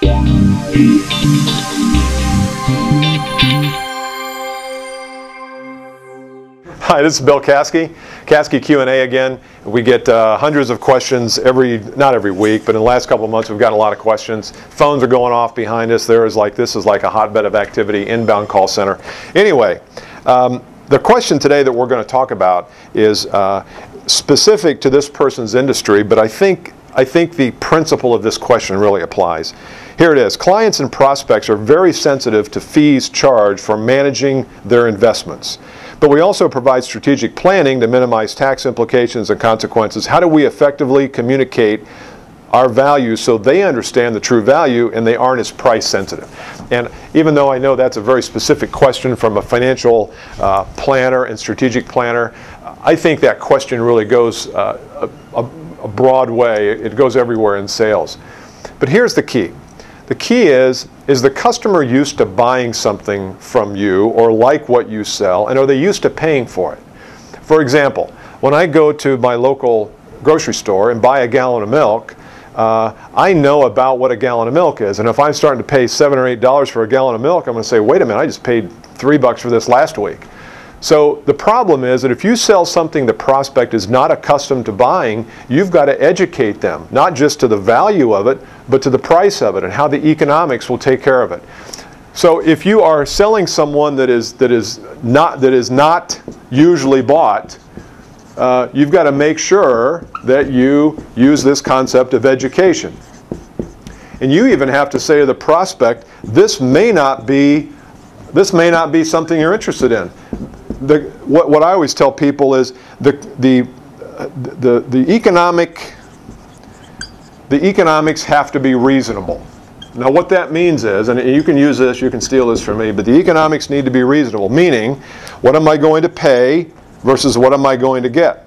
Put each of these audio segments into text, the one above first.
Hi, this is Bill Caskey, Caskey Q&A again. We get hundreds of questions not every week, but in the last couple of months we've gotten a lot of questions. Phones are going off behind us. This is like a hotbed of activity, inbound call center. Anyway, the question today that we're going to talk about is specific to this person's industry, but I think the principle of this question really applies. Here it is. Clients and prospects are very sensitive to fees charged for managing their investments. But we also provide strategic planning to minimize tax implications and consequences. How do we effectively communicate our value so they understand the true value and they aren't as price sensitive? And even though I know that's a very specific question from a financial planner and strategic planner, I think that question really goes a broad way. It goes everywhere in sales. But here's the key. The key is the customer used to buying something from you or like what you sell, and are they used to paying for it? For example, when I go to my local grocery store and buy a gallon of milk, I know about what a gallon of milk is. And if I'm starting to pay $7 or $8 for a gallon of milk, I'm going to say, wait a minute, I just paid $3 for this last week. So the problem is that if you sell something the prospect is not accustomed to buying, you've got to educate them, not just to the value of it, but to the price of it and how the economics will take care of it. So if you are selling someone that is not usually bought, you've got to make sure that you use this concept of education. And you even have to say to the prospect, this may not be something you're interested in. What I always tell people is the economics have to be reasonable. Now what that means is, and you can use this, you can steal this from me, but the economics need to be reasonable, meaning what am I going to pay versus what am I going to get?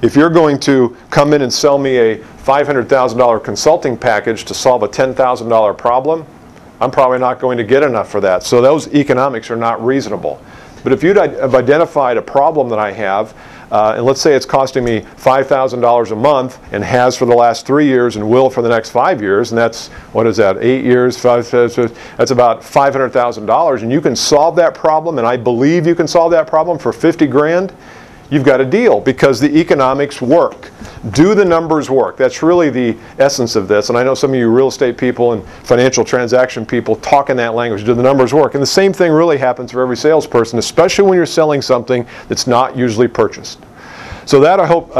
If you're going to come in and sell me a $500,000 consulting package to solve a $10,000 problem, I'm probably not going to get enough for that. So those economics are not reasonable. But if you'd have identified a problem that I have, and let's say it's costing me $5,000 a month and has for the last 3 years and will for the next 5 years, and that's, 8 years, that's about $500,000, and you can solve that problem, and I believe you can solve that problem for 50 grand, you've got a deal because the economics work. Do the numbers work? That's really the essence of this. And I know some of you real estate people and financial transaction people talk in that language. Do the numbers work? And the same thing really happens for every salesperson, especially when you're selling something that's not usually purchased. So that, I hope,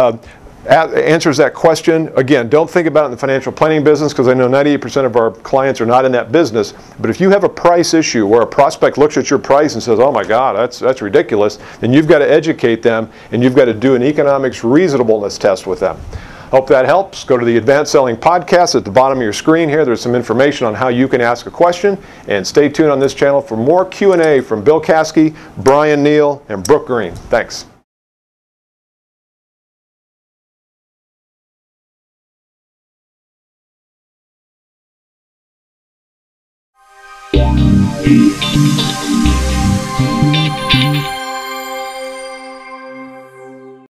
answers that question. Again, don't think about it in the financial planning business because I know 98% of our clients are not in that business. But if you have a price issue where a prospect looks at your price and says, oh my God, that's ridiculous, then you've got to educate them and you've got to do an economics reasonableness test with them. Hope that helps. Go to the Advanced Selling Podcast at the bottom of your screen here. There's some information on how you can ask a question. And stay tuned on this channel for more Q&A from Bill Caskey, Brian Neal, and Brooke Green. Thanks. Yeah.